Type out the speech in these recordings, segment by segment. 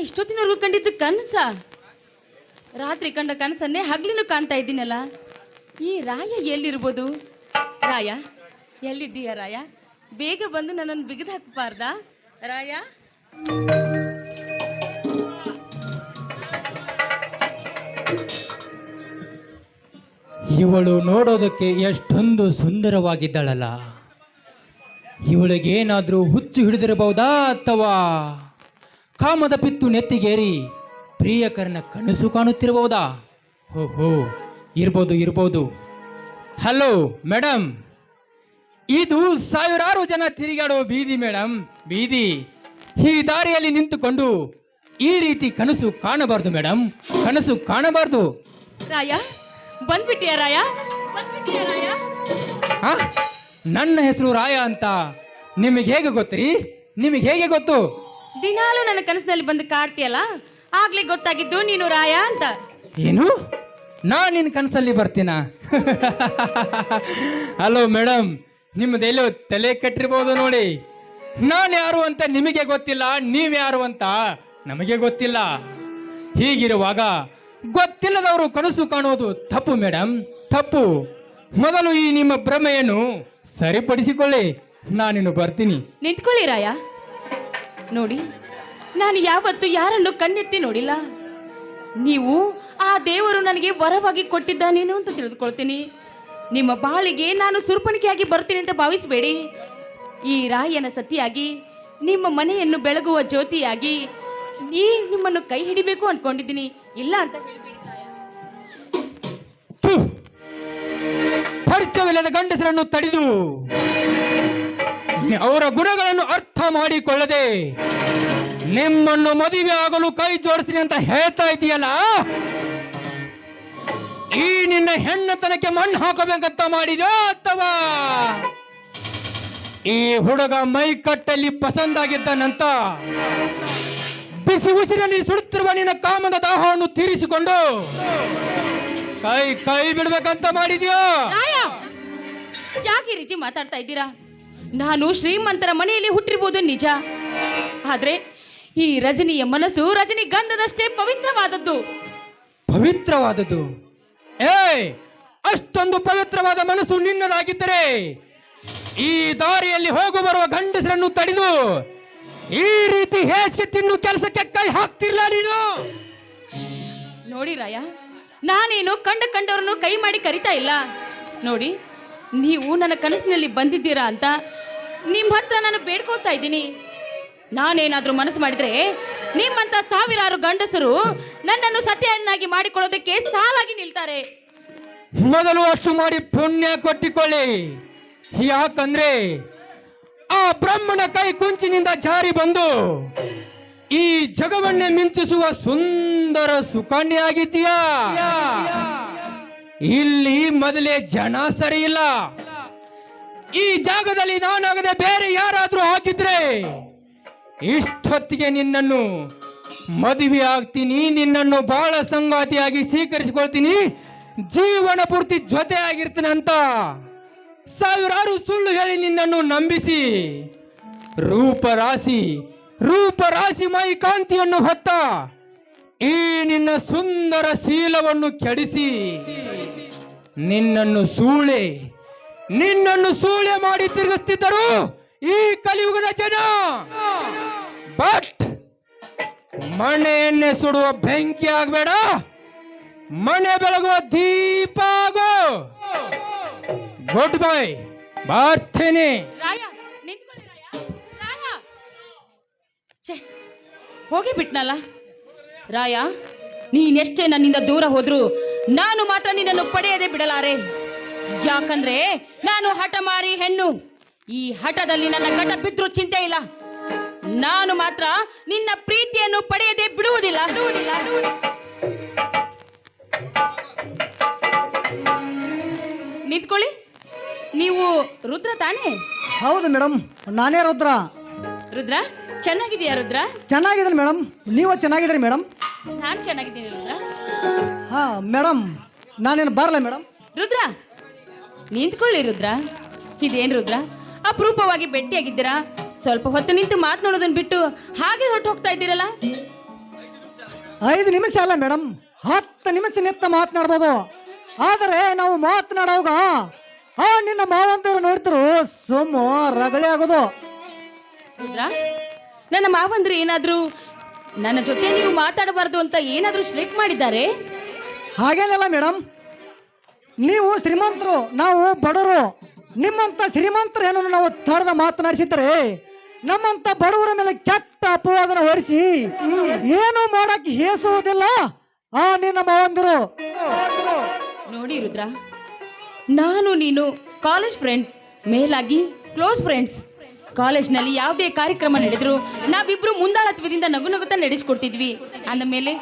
ಇಷ್ಟೊತ್ತಿನವರೆಗೂ ಕಂಡಿದ್ದು ಕನಸ. ರಾತ್ರಿ ಕಂಡ ಕನಸನ್ನೇ ಹಗ್ಲಿನೂ ಕಾಣ್ತಾ ಇದ್ದೀನಲ್ಲ. ಈ ರಾಯ ಎಲ್ಲಿರ್ಬೋದು? ರಾಯ ಎಲ್ಲಿದ್ದೀಯ ರಾಯ? ಬೇಗ ಬಂದು ನನ್ನನ್ನು ಬಿಗಿದು ಹಾಕಬಾರ್ದ ರಾಯ? ಇವಳು ನೋಡೋದಕ್ಕೆ ಎಷ್ಟೊಂದು ಸುಂದರವಾಗಿದ್ದಾಳಲ್ಲ. ಇವಳಿಗೇನಾದ್ರೂ ಹುಚ್ಚು ಹಿಡಿದಿರಬಹುದಾ, ಅಥವಾ ಕಾಮದ ಪಿತ್ತು ನೆತ್ತಿಗೇರಿ ಪ್ರಿಯಕರನ ಕನಸು ಕಾಣುತ್ತಿರಬಹುದಾ? ಓಹೋ, ಇರ್ಬೋದು. ಹಲೋ ಮೇಡಮ್, ಇದು ಸಾವಿರಾರು ಜನ ತಿರುಗಾಡುವ ಬೀದಿ ಮೇಡಮ್, ಬೀದಿ. ಈ ದಾರಿಯಲ್ಲಿ ನಿಂತುಕೊಂಡು ಈ ರೀತಿ ಕನಸು ಕಾಣಬಾರ್ದು ಮೇಡಮ್, ಕನಸು ಕಾಣಬಾರ್ದು. ರಾಯ ಬಂದ್ಬಿಟ್ಟಿಯ ರಾಯ? ನನ್ನ ಹೆಸರು ರಾಯ ಅಂತ ನಿಮಗೆ ಹೇಗೆ ಗೊತ್ತ್ರಿ? ನಿಮಗೆ ಹೇಗೆ ಗೊತ್ತು? ದಿನಾಲು ನನ್ನ ಕನಸಿನಲ್ಲಿ ಬಂದು ಕಾಡ್ತೀಯಲ್ಲ, ಆಗ್ಲೇ ಗೊತ್ತಾಗಿದ್ದು ನೀನು ರಾಯ ಅಂತ. ಏನು? ನಾನು ನಿನ್ನ ಕನಸಲ್ಲಿ ಬರ್ತೀನ? ಹಲೋ ಮೇಡಮ್, ನಿಮ್ಮದೆಲ್ಲೋ ತಲೆ ಕಟ್ಟಿರ್ಬೋದು ನೋಡಿ. ನಾನು ಯಾರು ಅಂತ ನಿಮಗೆ ಗೊತ್ತಿಲ್ಲ, ನೀವ್ಯಾರು ಅಂತ ನಮಗೆ ಗೊತ್ತಿಲ್ಲ. ಹೀಗಿರುವಾಗ ಗೊತ್ತಿಲ್ಲದವರು ಕನಸು ಕಾಣುವುದು ತಪ್ಪು ಮೇಡಮ್, ತಪ್ಪು. ಮೊದಲು ಈ ನಿಮ್ಮ ಭ್ರಮೆಯನ್ನು ಸರಿಪಡಿಸಿಕೊಳ್ಳಿ, ನಾನಿನ್ನು ಬರ್ತೀನಿ. ನಿಂತ್ಕೊಳ್ಳಿ ರಾಯ. ನೋಡಿ, ನಾನು ಯಾವತ್ತೂ ಯಾರನ್ನು ಕಣ್ಣೆತ್ತಿ ನೋಡಿಲ್ಲ. ನೀವು ಆ ದೇವರು ನನಗೆ ವರವಾಗಿ ಕೊಟ್ಟಿದ್ದಾನೇನು ಅಂತ ತಿಳಿದುಕೊಳ್ತೀನಿ. ನಿಮ್ಮ ಬಾಳಿಗೆ ನಾನು ಸುರ್ಪಣಿಕೆಯಾಗಿ ಬರ್ತೀನಿ ಅಂತ ಭಾವಿಸಬೇಡಿ. ಈ ರಾಯನ ಸತಿಯಾಗಿ ನಿಮ್ಮ ಮನೆಯನ್ನು ಬೆಳಗುವ ಜ್ಯೋತಿಯಾಗಿ ನಿಮ್ಮನ್ನು ಕೈ ಹಿಡಿಬೇಕು ಅನ್ಕೊಂಡಿದ್ದೀನಿ. ಇಲ್ಲ ಅಂತ ಹೇಳ್ಬೇಡಿ ರಾಯ. ಪರಿಚಯವಿಲ್ಲದ ಗಂಡಸರನ್ನು ತಡೆದು ಅವರ ಗುಣಗಳನ್ನು ಅರ್ಥ ಮಾಡಿಕೊಳ್ಳದೆ ನಿಮ್ಮನ್ನು ಮದುವೆ ಆಗಲು ಕೈ ಜೋಡಿಸ್ತೀನಿ ಅಂತ ಹೇಳ್ತಾ ಇದೆಯಲ್ಲ, ಈ ನಿನ್ನ ಹೆಣ್ಣತನಕ್ಕೆ ಮಣ್ಣು ಹಾಕಬೇಕಂತ ಮಾಡಿದ್ಯೋ, ಅಥವಾ ಈ ಹುಡುಗ ಮೈ ಕಟ್ಟಲ್ಲಿ ಪಸಂದಾಗಿದ್ದಾನಂತ ಬಿಸಿ ಉಸಿರಲ್ಲಿ ಸುಡುತ್ತಿರುವ ನಿನ್ನ ಕಾಮದ ದಾಹವನ್ನು ತೀರಿಸಿಕೊಂಡು ಕೈ ಬಿಡ್ಬೇಕಂತ ಮಾಡಿದ್ಯೋ? ಯಾಕೆ ಈ ರೀತಿ ಮಾತಾಡ್ತಾ ಇದ್ದೀರಾ? ನಾನು ಶ್ರೀಮಂತರ ಮನೆಯಲ್ಲಿ ಹುಟ್ಟಿರ್ಬೋದು ನಿಜ, ಆದ್ರೆ ಈ ರಜನಿಯ ಮನಸ್ಸು ರಜನಿ ಗಂಧದಷ್ಟೇ ಪವಿತ್ರವಾದದ್ದು. ಪವಿತ್ರವಾದದ್ದು? ಅಷ್ಟೊಂದು ಪವಿತ್ರವಾದ ಮನಸ್ಸು ನಿನ್ನದಾಗಿದ್ದರೆ ಈ ದಾರಿಯಲ್ಲಿ ಹೋಗು ಬರುವ ಗಂಡಸರನ್ನು ತಡೆದು ಈ ರೀತಿ ಹೇಸಿಗೆ ತಿನ್ನು ಕೆಲಸಕ್ಕೆ ಕೈ ಹಾಕ್ತಿರ್ಲ ನೀನು? ನೋಡಿ ರಾಯ, ನಾನೇನು ಕಂಡವರನ್ನು ಕೈ ಮಾಡಿ ಕರಿತಾ ಇಲ್ಲ. ನೋಡಿ, ನೀವು ನನ್ನ ಕನಸಿನಲ್ಲಿ ಬಂದಿದ್ದೀರಾ ಅಂತ ನಿಮ್ಮ ಹತ್ರ ನಾನು ಬೇಡ್ಕೊಳ್ತಾ ಇದ್ದೀನಿ. ನಾನೇನಾದ್ರೂ ಮನಸ್ಸು ಮಾಡಿದ್ರೆ ನಿಮ್ಮಂತ ಸಾವಿರಾರು ಗಂಡಸರು ನನ್ನನ್ನು ಸತ್ಯನ್ನಾಗಿ ಮಾಡಿಕೊಳ್ಳೋದಕ್ಕೆ ಸಾಲಾಗಿ ನಿಲ್ತಾರೆ. ಮೊದಲು ಅಷ್ಟು ಮಾಡಿ ಪುಣ್ಯ ಕೊಟ್ಟಿಕೊಳ್ಳಿ. ಯಾಕಂದ್ರೆ ಆ ಬ್ರಹ್ಮನ ಕೈ ಕುಂಚಿನಿಂದ ಜಾರಿ ಬಂದು ಈ ಜಗವನ್ನೇ ಮಿಂಚಿಸುವ ಸುಂದರ ಸುಕನ್ಯಾಗಿದ್ದೀಯಾ. ಇಲ್ಲಿ ಮೊದಲೇ ಜನ ಸರಿ ಇಲ್ಲ. ಈ ಜಾಗದಲ್ಲಿ ನಾನಾಗದೆ ಬೇರೆ ಯಾರಾದ್ರೂ ಹಾಕಿದ್ರೆ ಇಷ್ಟೊತ್ತಿಗೆ ನಿನ್ನನ್ನು ಮದುವೆ ಆಗ್ತೀನಿ, ನಿನ್ನನ್ನು ಬಹಳ ಸಂಗಾತಿಯಾಗಿ ಸ್ವೀಕರಿಸಿಕೊಳ್ತೀನಿ, ಜೀವನ ಪೂರ್ತಿ ಜೊತೆ ಆಗಿರ್ತೀನಿ ಅಂತ ಸಾವಿರಾರು ಸುಳ್ಳು ಹೇಳಿ ನಿನ್ನನ್ನು ನಂಬಿಸಿ ರೂಪರಾಶಿ ಮೈ ಕಾಂತಿಯನ್ನು ಹೊತ್ತ ಈ ನಿನ್ನ ಸುಂದರ ಶೀಲವನ್ನು ಕೆಡಿಸಿ ನಿನ್ನನ್ನು ಸೂಳೆ ಮಾಡಿ ತಿರುಗಿಸ್ತಿದ್ದರು ಈ ಕಲಿಯುಗದ ಜನ. ಬಟ್ ಮನೆಯನ್ನೇ ಸುಡುವ ಬೆಂಕಿ ಆಗ್ಬೇಡ, ಮನೆ ಬೆಳಗುವ ದೀಪ ಆಗೋ. ಗುಡ್ ಬೈ, ಬರ್ತೀನಿ. ಹೋಗಿ ಬಿಟ್ನಲ್ಲ ರಾಯ. ನೀನೆಷ್ಟೇ ನನ್ನಿಂದ ದೂರ ಹೋದ್ರು ನಾನು ಮಾತ್ರ ನಿನ್ನನ್ನು ಪಡೆಯದೆ ಬಿಡಲಾರೆ. ಯಾಕಂದ್ರೆ ನಾನು ಹಠಮಾರಿ ಹೆಣ್ಣು. ಈ ಹಠದಲ್ಲಿ ನನ್ನ ಗಟ ಬಿದ್ರೂ ಚಿಂತೆ ಇಲ್ಲ. ನಾನು ಮಾತ್ರ ನಿನ್ನ ಪ್ರೀತಿಯನ್ನು ಪಡೆಯದೆ ಬಿಡುವುದಿಲ್ಲ. ನಿಂತ್ಕೊಳ್ಳಿ. ನೀವು ರುದ್ರ ತಾನೇ? ಹೌದು ಮೇಡಮ್, ನಾನೇ ರುದ್ರ. ರುದ್ರ ಚೆನ್ನಾಗಿದೆಯಾ ರುದ್ರ? ಚೆನ್ನಾಗಿದ್ದೀನಿ ಮೇಡಮ್, ನೀವು ಚೆನ್ನಾಗಿದ್ದೀರಿ ಮೇಡಮ್? ನಾನು ಚೆನ್ನಾಗಿದ್ದೀನಿ ರುದ್ರ. ಹಾಂ ಮೇಡಮ್, ನಾನೇನು ಬರಲ್ಲ ಮೇಡಮ್? ರುದ್ರ ನಿಂತ್ಕೊಳ್ಳಿ ರುದ್ರ. ಇದೇನು ರುದ್ರ, ಅಪರೂಪವಾಗಿ ಭೇಟಿಯಾಗಿದ್ದೀರಾ? ಸ್ವಲ್ಪ ಹೊತ್ತು ನಿಂತು ಮಾತನಾಡೋದನ್ನ ಬಿಟ್ಟು ಹಾಗೆ ಹೊರಟು ಹೋಗ್ತಾ ಇದ್ದೀರಲ್ಲ? 5 ನಿಮಿಷ ಅಲ್ಲ ಮೇಡಮ್, 10 ನಿಮಿಷ ನಿಂತ ಮಾತನಾಡ್ಬೋದು. ಆದರೆ ನಾವು ಮಾತನಾಡುವಾಗ ನಿನ್ನ ಮಾವಂತರು ನೋಡ್ತಿರು ಸುಮ್ಮ ರಗಳೆ ಆಗೋದು. ರುದ್ರ, ನನ್ನ ಮಾವಂದ್ರು ಏನಾದರೂ ನನ್ನ ಜೊತೆ ನೀವು ಮಾತಾಡಬಾರ್ದು ಅಂತ ಏನಾದರೂ ಸ್ಟ್ರೈಕ್ ಮಾಡಿದ್ದಾರೆ? ಹಾಗೇನಲ್ಲ ಮೇಡಮ್, ನೀವು ಶ್ರೀಮಂತರು, ನಾವು ಬಡವರು. ನಿಮ್ಮಂತ ಶ್ರೀಮಂತರು ಏನನ್ನು ನಾವು ತಡೆದ ಮಾತನಾಡಿಸಿದ್ರೆ ನಮ್ಮಂತ ಬಡವರ ಮೇಲೆ ಕೆಟ್ಟ ಅಪವಾದನ ಹೊರಿಸಿ ಏನು ಮಾಡಕ್ಕೆ ಹೇಸುವುದಿಲ್ಲ ನಿನ್ನ ಮಾವಂದಿರು. ನೋಡಿ ರುದ್ರ, ನಾನು ನೀನು ಕಾಲೇಜ್ ಫ್ರೆಂಡ್, ಮೇಲಾಗಿ ಕ್ಲೋಸ್ ಫ್ರೆಂಡ್ಸ್. ಕಾಲೇಜ್ನಲ್ಲಿ ಯಾವುದೇ ಕಾರ್ಯಕ್ರಮ ನಡೆದ್ರು ನಾವಿಬ್ರು ಮುಂದಾಳತ್ವದಿಂದ ನಗು ನಗುತ್ತಾ ನಡೆಸ್ಕೊಡ್ತಿದ್ವಿ. ಅಂದಮೇಲೆ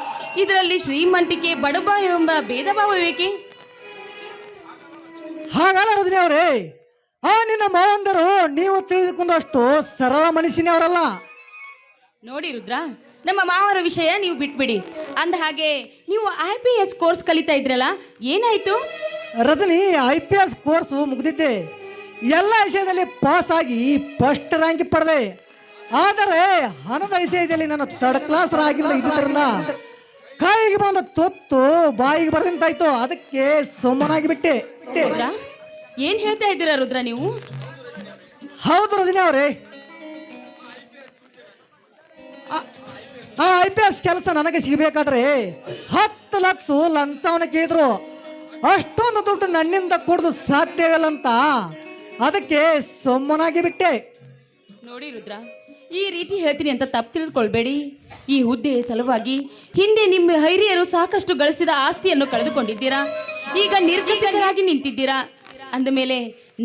ಇದರಲ್ಲಿ ಶ್ರೀಮಂತಿಕೆ ಬಡಬ ಎಂಬ ಭೇದ ಭಾವ ಬೇಕೆ? ಹಾಗಲ್ಲ ರಜನಿ ಅವರೇ, ನಿನ್ನ ಮಾವಂದರು ನೀವು ತಿಳಿದುಕೊಂಡಷ್ಟು ಸರಳ ಮನಸ್ಸಿನವರಲ್ಲ. ನೋಡಿ ರುದ್ರ, ನಮ್ಮ ಮಾವರ ವಿಷಯ ನೀವು ಬಿಟ್ಬಿಡಿ. ಅಂದ ಹಾಗೆ ನೀವು IPS ಕೋರ್ಸ್ ಕಲಿತಾ ಇದ್ರಲ್ಲ, ಏನಾಯ್ತು? ರಜನಿ, IPS ಕೋರ್ಸು ಮುಗಿದಿದ್ದೆ, ಎಲ್ಲ ವಿಷಯದಲ್ಲಿ ಪಾಸ್ ಆಗಿ ಫಸ್ಟ್ ರ್ಯಾಂಕ್ ಪಡೆದೆ. ಆದರೆ ಹಣದ ವಿಷಯದಲ್ಲಿ ನಾನು ಥರ್ಡ್ ಕ್ಲಾಸ್ ಆಗಿಲ್ಲ. ಇದರಿಂದ ಕೈಗೆ ಬಂದ ತೊತ್ತು ಬಾಯಿಗೆ ಬರೆದಂತಾಯ್ತು. ಅದಕ್ಕೆ ಸುಮ್ಮನಾಗಿ ಬಿಟ್ಟೆ. ರುದ್ರ, ಏನ್ ಹೇಳ್ತಾ ಇದ್ದೀರಾ ರುದ್ರ ನೀವು? ಹೌದು ರಜನಿ ಅವರೇ, IPS ಕೆಲಸ ನನಗೆ ಸಿಗಬೇಕಾದ್ರೆ 10 ಲಕ್ಷ ಲಂಚವನ್ನು ಕೇಳಿದ್ರು. ಅಷ್ಟೊಂದು ದುಡ್ಡು ನನ್ನಿಂದ ಕೊಡೋದು ಸಾಧ್ಯವಿಲ್ಲ ಅಂತ ಅದಕ್ಕೆ ಸುಮ್ಮನಾಗಿ ಬಿಟ್ಟೆ. ನೋಡಿ ರುದ್ರ, ಈ ರೀತಿ ಹೇಳ್ತೀನಿ ಅಂತ ತಪ್ಪು ತಿಳಿದುಕೊಳ್ಬೇಡಿ. ಈ ಹುದ್ದೆಯ ಸಲುವಾಗಿ ಹಿಂದೆ ನಿಮ್ಮ ಹಿರಿಯರು ಸಾಕಷ್ಟು ಗಳಿಸಿದ ಆಸ್ತಿಯನ್ನು ಕಳೆದುಕೊಂಡಿದ್ದೀರಾ. ಈಗ ನಿರ್ಗತಿಕರಾಗಿ ನಿಂತಿದ್ದೀರಾ. ಅಂದಮೇಲೆ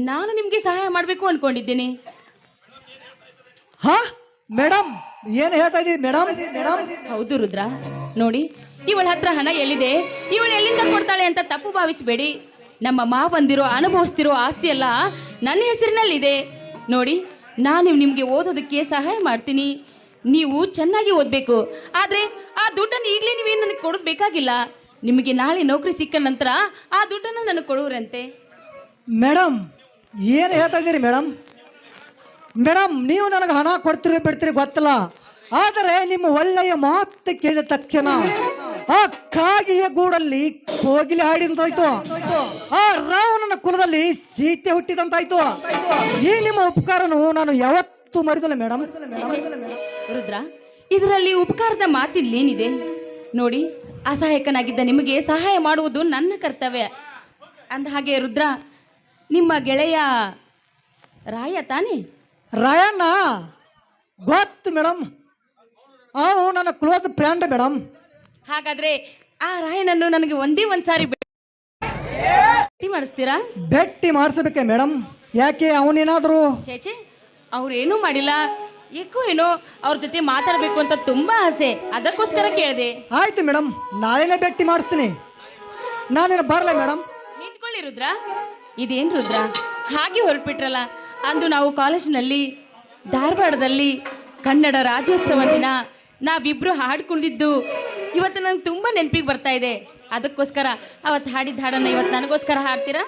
ನಾನು ನಿಮಗೆ ಸಹಾಯ ಮಾಡಬೇಕು ಅನ್ಕೊಂಡಿದ್ದೀನಿ. ಹಾ ಮೇಡಮ್, ಏನು ಹೇಳ್ತಾ ಇದ್ದೀವಿ ಮೇಡಮ್? ಹೌದು ರುದ್ರ, ನೋಡಿ, ಇವಳ ಹತ್ರ ಹಣ ಎಲ್ಲಿದೆ, ಇವಳು ಎಲ್ಲಿಂದ ಕೊಡ್ತಾಳೆ ಅಂತ ತಪ್ಪು ಭಾವಿಸಬೇಡಿ. ನಮ್ಮ ಮಾವಂದಿರೋ ಅನುಭವಿಸ್ತಿರೋ ಆಸ್ತಿ ಎಲ್ಲ ನನ್ನ ಹೆಸರಿನಲ್ಲಿದೆ. ನೋಡಿ, ನಾನು ನಿಮಗೆ ಓದೋದಕ್ಕೆ ಸಹಾಯ ಮಾಡ್ತೀನಿ. ನೀವು ಚೆನ್ನಾಗಿ ಓದಬೇಕು. ಆದರೆ ಆ ದುಡ್ಡನ್ನು ಈಗಲೇ ನೀವೇನು ನನಗೆ ಕೊಡೋದು ಬೇಕಾಗಿಲ್ಲ. ನಿಮಗೆ ನಾಳೆ ನೌಕರಿ ಸಿಕ್ಕ ನಂತರ ಆ ದುಡ್ಡನ್ನು ನನಗೆ ಕೊಡುವರಂತೆ. ಮೇಡಮ್, ಏನು ಹೇಳ್ತಾ ಇದ್ದೀರಿ ಮೇಡಮ್? ಮೇಡಮ್, ನೀವು ನನಗೆ ಹಣ ಕೊಡ್ತೀರಿ ಬಿಡ್ತೀರಿ ಗೊತ್ತಿಲ್ಲ. ಆದರೆ ನಿಮ್ಮ ಒಳ್ಳೆಯ ಮಾತು ಕೇಳಿದ ತಕ್ಷಣ ಆ ಕಾಗಿಯ ಗೂಡಲ್ಲಿ ಕೋಗಿಲೆ ಹಾಡಿದಂತಾಯ್ತು. ಆ ರಾವಣನ ಕುಲದಲ್ಲಿ ಸೀತೆ ಹುಟ್ಟಿದಂತಾಯ್ತು. ಈ ನಿಮ್ಮ ಉಪಕಾರನು ನಾನು ಯಾವತ್ತೂ ಮರೆದಿಲ್ಲ ಮೇಡಮ್. ರುದ್ರ, ಇದರಲ್ಲಿ ಉಪಕಾರದ ಮಾತಿಲ್ಲೇನಿದೆ? ನೋಡಿ, ಅಸಹಾಯಕನಾಗಿದ್ದ ನಿಮಗೆ ಸಹಾಯ ಮಾಡುವುದು ನನ್ನ ಕರ್ತವ್ಯ. ಅಂದ ಹಾಗೆ ರುದ್ರ, ನಿಮ್ಮ ಗೆಳೆಯ ರಾಯ ತಾನೇ? ರಾಯಣ್ಣ ಗೊತ್ತು ಮೇಡಮ್, ಅವು ನನ್ನ ಕ್ಲೋಸ್ ಫ್ರೆಂಡ್ ಮೇಡಮ್. ಹಾಗಾದ್ರೆ ಆ ರಾಯನನ್ನು ನನಗೆ ಒಂದೇ ಒಂದ್ಸಾರಿ ಭೇಟಿ ಮಾಡಿಸ್ತೀರಾ? ಭೇಟಿ ಮಾಡಿಸ್ಬೇಕೆ ಮೇಡಮ್? ಯಾಕೆ ಅವನೇನಾದ್ರು? ಚೇಚೆ, ಅವ್ರೇನೂ ಮಾಡಿಲ್ಲ. ಏನೋ ಅವ್ರ ಜೊತೆ ಮಾತಾಡಬೇಕು ಅಂತ ತುಂಬಾ ಆಸೆ, ಅದಕ್ಕೋಸ್ಕರ ಕೇಳಿದೆ. ಆಯ್ತು ಮೇಡಮ್, ನಾಳೆನೇ ಭೇಟಿ ಮಾಡಿಸ್ತೀನಿ. ನಾನೇನು ಬರಲ್ಲ ಮೇಡಮ್? ನಿಂತ್ಕೊಳ್ಳಿ ರುದ್ರ. ಇದೇನು ರುದ್ರ, ಹಾಗೆ ಹೊರಟ್ಬಿಟ್ರಲ್ಲ? ಅಂದು ನಾವು ಕಾಲೇಜಿನಲ್ಲಿ ಧಾರವಾಡದಲ್ಲಿ ಕನ್ನಡ ರಾಜ್ಯೋತ್ಸವ ದಿನ ನಾವಿಬ್ರು ಹಾಡು ಕುಣಿದಿದ್ದು ಇವತ್ತು ನನಗೆ ತುಂಬ ನೆನಪಿಗೆ ಬರ್ತಾ ಇದೆ. ಅದಕ್ಕೋಸ್ಕರ ಅವತ್ತು ಹಾಡಿದ ಹಾಡನ್ನು ಇವತ್ತು ನನಗೋಸ್ಕರ ಹಾಡ್ತೀರಾ?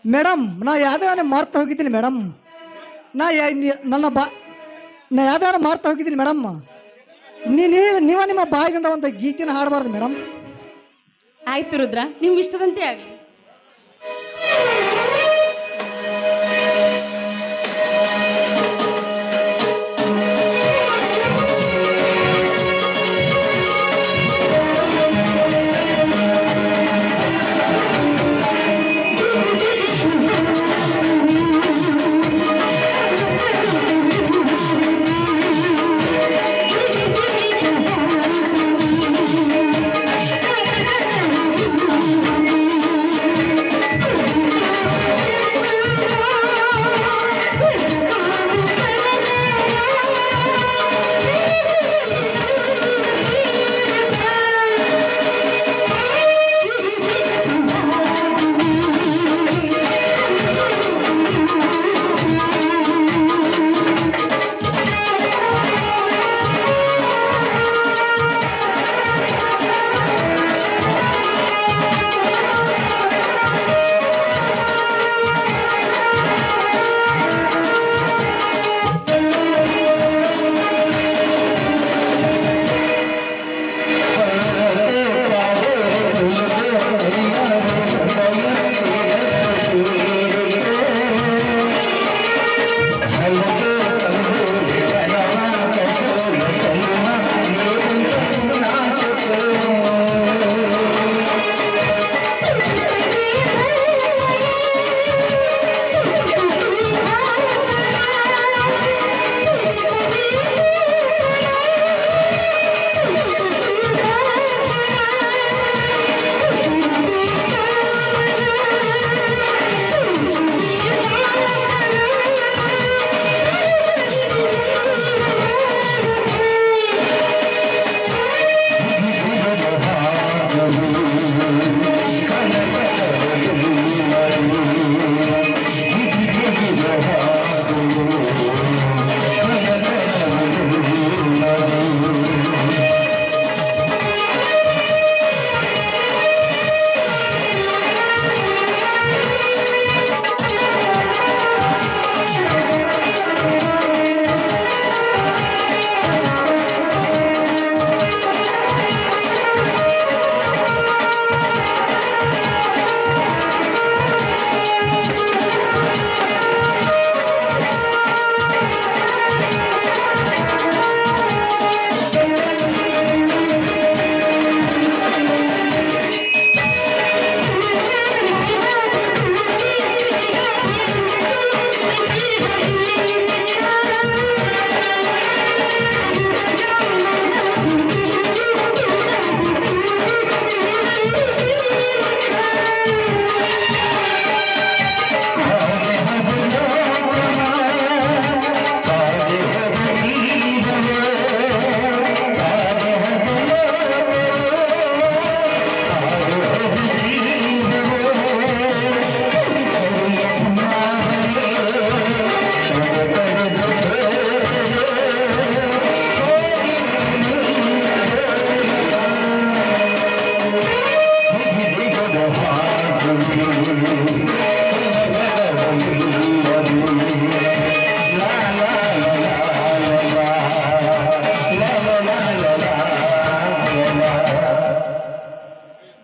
ಮೇಡಮ್, ನಾ ಯಾವ್ದಾರ ಮಾರ್ತಾ ಹೋಗಿದ್ದೀನಿ ಮೇಡಮ್. ನಾ ಯಾವ್ದಾರ ಮಾರ್ತಾ ಹೋಗಿದ್ದೀನಿ ಮೇಡಮ್. ನೀವು ನಿಮ್ಮ ಬಾಯಿಯಿಂದ ಒಂದು ಗೀತೆನ ಹಾಡಬಾರ್ದು ಮೇಡಮ್. ಆಯ್ತು ರುದ್ರ, ನಿಮ್ಮ ಇಷ್ಟದಂತೆ ಆಗಲಿ.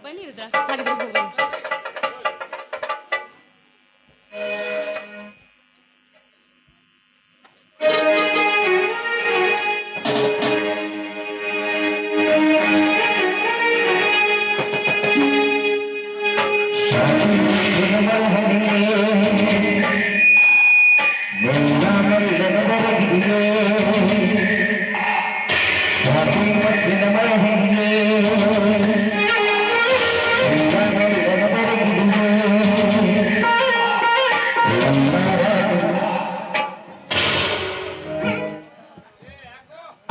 ಬನ್ನಿ ರುದ್ರ, ಹಾಗಾದ್ರೆ ಹೋಗೋಣ.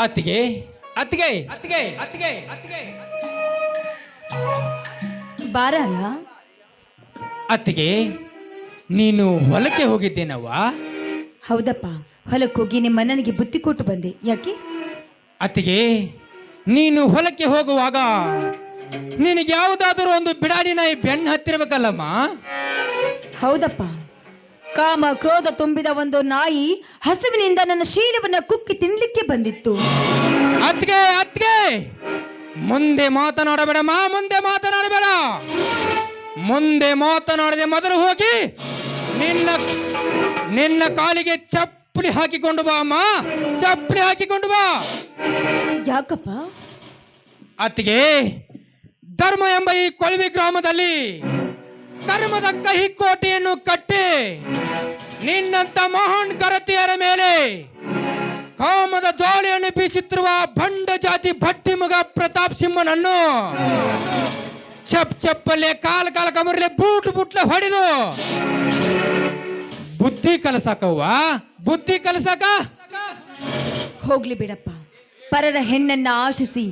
ಅತ್ತಿಗೆ ಅತ್ತಿಗೆ ಅತ್ತಿಗೆ ಅತ್ತಿಗೆ ಅತ್ತಿಗೆ ಬಾರಯ್ಯ. ಅತ್ತಿಗೆ, ನೀನು ಹೊಲಕ್ಕೆ ಹೋಗಿದ್ದೇನವ್ವ? ಹೌದಪ್ಪ, ಹೊಲಕ್ಕೆ ಹೋಗಿ ನಿಮ್ಮ ನನಗೆ ಬುತ್ತಿ ಕೊಟ್ಟು ಬಂದೆ. ಯಾಕೆ? ಅತ್ತಿಗೆ, ನೀನು ಹೊಲಕ್ಕೆ ಹೋಗುವಾಗ ನಿನಗೆ ಯಾವುದಾದರೂ ಒಂದು ಬಿಡಾಡಿ ನಾಯಿ ಬೆನ್ನು ಹತ್ತಿರಬೇಕಲ್ಲಮ್ಮ? ಹೌದಪ್ಪ, ಕಾಮ ಕ್ರೋಧ ತುಂಬಿದ ಒಂದು ನಾಯಿ ಹಸುವಿನಿಂದ ನನ್ನ ಶೀಲವನ್ನ ಕುಕ್ಕಿ ತಿನ್ಲಿಕ್ಕೆ ಬಂದಿತ್ತು. ಅತ್ತಿಗೆ ಅತ್ತಿಗೆ, ಮುಂದೆ ಮಾತನಾಡಬೇಡಮ್ಮ, ಮುಂದೆ ಮಾತನಾಡಬೇಡ. ಮುಂದೆ ಮಾತನಾಡದೆ ಮೊದಲು ಹೋಗಿ ನಿನ್ನ ಕಾಲಿಗೆ ಚಪ್ಪಲಿ ಹಾಕಿಕೊಂಡು ಬಾ ಅಮ್ಮ, ಚಪ್ಪಲಿ ಹಾಕಿಕೊಂಡು ಬಾ. ಯಾಕಪ್ಪ? ಅತ್ತಿಗೆ, ಧರ್ಮ ಎಂಬ ಈ ಕೊಳವಿ ಗ್ರಾಮದಲ್ಲಿ ಕರ್ಮದ ಕಹಿ ಕೋಟೆಯನ್ನು ಕಟ್ಟಿ ನಿನ್ನಂತ ಮಹಾನ್ ಕರತಿಯರ ಮೇಲೆ ಕಾಮದ ಜ್ವಾಲೆಯನ್ನು ಬೀಸುತ್ತಿರುವ ಭಂಡ ಜಾತಿ ಭಟ್ಟಿ ಮಗ ಪ್ರತಾಪ್ ಸಿಂಹನನ್ನು ಚಪ್ಪಲ್ಲೇ ಕಾಲ ಕಮರ್ಲೆ ಬುಟ್ಲೆ ಹೊಡೆದು ಬುದ್ಧಿ ಕಲಸಾಕವ್ವ, ಬುದ್ಧಿ ಕಲಸಾಕ. ಹೋಗ್ಲಿ ಬಿಡಪ್ಪ, ಪರರ ಹೆಣ್ಣನ್ನ ಆಶಿಸಿ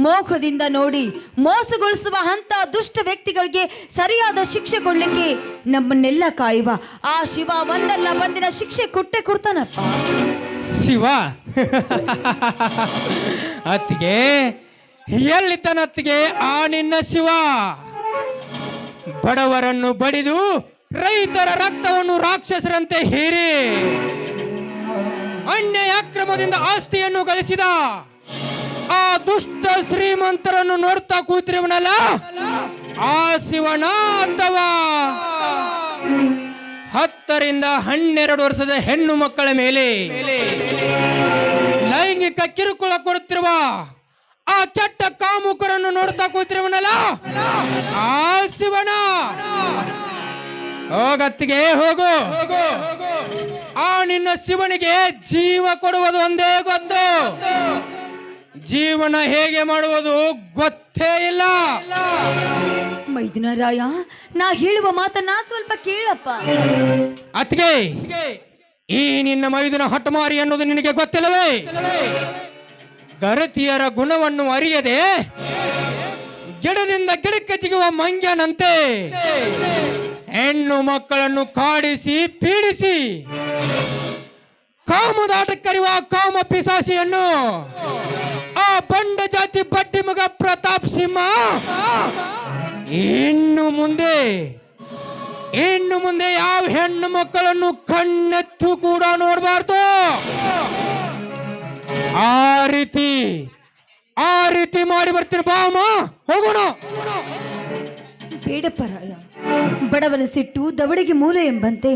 ಮೋಹದಿಂದ ನೋಡಿ ಮೋಸಗೊಳಿಸುವ ಅಂತ ದುಷ್ಟ ವ್ಯಕ್ತಿಗಳಿಗೆ ಸರಿಯಾದ ಶಿಕ್ಷೆ ಕೊಡ್ಲಿಕ್ಕೆ ನಮ್ಮನ್ನೆಲ್ಲ ಕಾಯುವ ಆ ಶಿವ ಒಂದಲ್ಲ ಒಂದಿನ ಶಿಕ್ಷೆ ಕೊಡ್ತಾನಪ್ಪ. ಶಿವ? ಅತ್ತಿಗೆ, ಎಲ್ಲಿದ್ದಾನತ್ತಿಗೆ ಆ ನಿನ್ನ ಶಿವ? ಬಡವರನ್ನು ಬಡಿದು ರೈತರ ರಕ್ತವನ್ನು ರಾಕ್ಷಸರಂತೆ ಹೀರಿ ಅನ್ಯಾಯ ಅಕ್ರಮದಿಂದ ಆಸ್ತಿಯನ್ನು ಗಳಿಸಿದ ಆ ದುಷ್ಟ ಶ್ರೀಮಂತರನ್ನು ನೋಡ್ತಾ ಕೂತಿರುವನಲ್ಲ, ಆ ಶಿವನ ಅಥವಾ 10 ರಿಂದ 12 ವರ್ಷದ ಹೆಣ್ಣು ಮಕ್ಕಳ ಮೇಲೆ ಲೈಂಗಿಕ ಕಿರುಕುಳ ಕೊಡುತ್ತಿರುವ ಆ ಕೆಟ್ಟ ಕಾಮುಕರನ್ನು ನೋಡ್ತಾ ಕೂತಿರುವನಲ್ಲ, ಆ ಶಿವನ? ಹೋಗತ್ತಿಗೆ ಹೋಗು. ಆ ನಿನ್ನ ಶಿವನಿಗೆ ಜೀವ ಕೊಡುವುದು ಒಂದೇ ಗೊತ್ತು, ಜೀವನ ಹೇಗೆ ಮಾಡುವುದು ಗೊತ್ತೇ ಇಲ್ಲ. ಮೈದುನರಾಯ, ನಾ ಹೇಳುವ ಮಾತನ್ನ ಸ್ವಲ್ಪ ಕೇಳಪ್ಪ. ಅತ್ತಿಗೆ, ಈ ನಿನ್ನ ಮೈದುನ ಹಠಮಾರಿ ಅನ್ನೋದು ನಿನಗೆ ಗೊತ್ತಿಲ್ಲವೇ? ಗರತಿಯರ ಗುಣವನ್ನು ಅರಿಯದೆ ಗಿಡದಿಂದ ಗಿಡಕ್ಕೆ ಸಿಗುವ ಮಂಗ್ಯನಂತೆ ಹೆಣ್ಣು ಮಕ್ಕಳನ್ನು ಕಾಡಿಸಿ ಪೀಡಿಸಿ ಕಾಮದಾಟ ಕರೆಯುವ ಕಾಮ ಪಿಸಾಸಿಯನ್ನು ಆ ಬಂಡ ಜಾತಿ ಬಡ್ಡಿ ಮಗ ಪ್ರತಾಪ್ ಸಿಂಹ ಇನ್ನು ಮುಂದೆ ಯಾವ ಹೆಣ್ಣು ಮಕ್ಕಳನ್ನು ಕಣ್ಣೆತ್ತು ಕೂಡ ನೋಡಬಾರ್ದು. ಆ ರೀತಿ ಮಾಡಿ ಬರ್ತೀನಿ. ಬಾ ಅಮ್ಮ, ಹೋಗೋಣ. ಬೇಡಪ್ಪ ರಾಯ, ಬಡವನ ಸಿಟ್ಟು ದವಡಿಗೆ ಮೂಲ ಎಂಬಂತೆ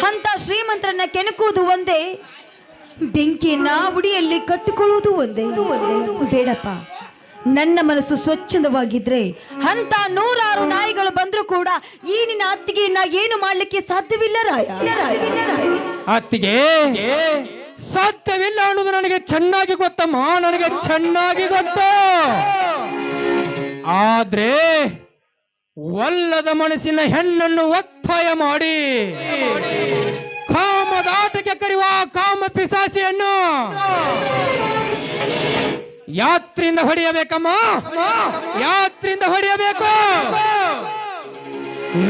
ಅಂತ ಶ್ರೀಮಂತರನ್ನ ಕೆಣಕುವುದು ಒಂದೇ, ಬೆಂಕಿಯನ್ನ ಉಡಿಯಲ್ಲಿ ಕಟ್ಟಿಕೊಳ್ಳುವುದು ಒಂದೇ. ಬೇಡಪ್ಪ, ನನ್ನ ಮನಸ್ಸು ಸ್ವಚ್ಛಂದವಾಗಿದ್ರೆ ಅಂತ 100 ನಾಯಿಗಳು ಬಂದ್ರೂ ಕೂಡ ಈ ನಿನ್ನ ಅತ್ತಿಗೆಯನ್ನ ಏನು ಮಾಡ್ಲಿಕ್ಕೆ ಸಾಧ್ಯವಿಲ್ಲ ರಾಯ. ಅತ್ತಿಗೆ, ಸಾಧ್ಯವಿಲ್ಲ ಅನ್ನೋದು ನನಗೆ ಚೆನ್ನಾಗಿ ಗೊತ್ತಮ್ಮ, ನನಗೆ ಚೆನ್ನಾಗಿ ಗೊತ್ತು. ಆದ್ರೆ ಒಲ್ಲದ ಮನಸ್ಸಿನ ಹೆಣ್ಣನ್ನು ಒತ್ತಾಯ ಮಾಡಿ ಕಾಮದ ಆಟಕ್ಕೆ ಕರೆಯುವ ಕಾಮ ಪಿಸಾಸಿಯನ್ನು ಯಾತ್ರೆಯಿಂದ ಹೊಡೆಯಬೇಕಮ್ಮ, ಯಾತ್ರೆಯಿಂದ ಹೊಡೆಯಬೇಕು.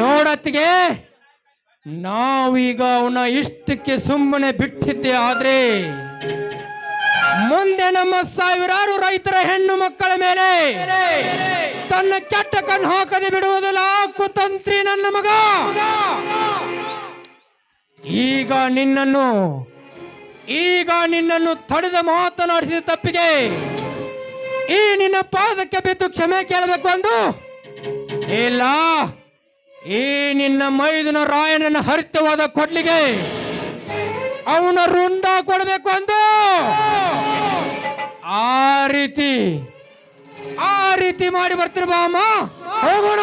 ನೋಡತ್ತಿಗೆ, ನಾವೀಗ ಅವನ ಇಷ್ಟಕ್ಕೆ ಸುಮ್ಮನೆ ಬಿಟ್ಟಿದ್ದೆ ಆದ್ರೆ ಮುಂದೆ ನಮ್ಮ ಸಾವಿರಾರು ರೈತರ ಹೆಣ್ಣು ಮಕ್ಕಳ ಮೇಲೆ ತನ್ನ ಕೆಟ್ಟ ಕಣ್ಣು ಹಾಕದೆ ಬಿಡುವುದಿಲ್ಲ ಕುತಂತ್ರಿ ನನ್ನ ಮಗ. ಈಗ ನಿನ್ನನ್ನು ತಡೆದ ಮಾತನಾಡಿಸಿದ ತಪ್ಪಿಗೆ ಈ ನಿನ್ನ ಪಾದಕ್ಕೆ ಬಿದ್ದು ಕ್ಷಮೆ ಕೇಳಬೇಕು ಅಂದು, ಇಲ್ಲ ಈ ನಿನ್ನ ಮೈದುನ ರಾಯನನ್ನ ಹರಿತವಾದ ಕೊಡ್ಲಿಗೆ ಅವನ ರುಂಡ ಕೊಡಬೇಕು ಅಂದು ಆ ರೀತಿ ಮಾಡಿ ಬರ್ತೀರ ಬಾ ಅಮ್ಮ, ಹೋಗೋಣ.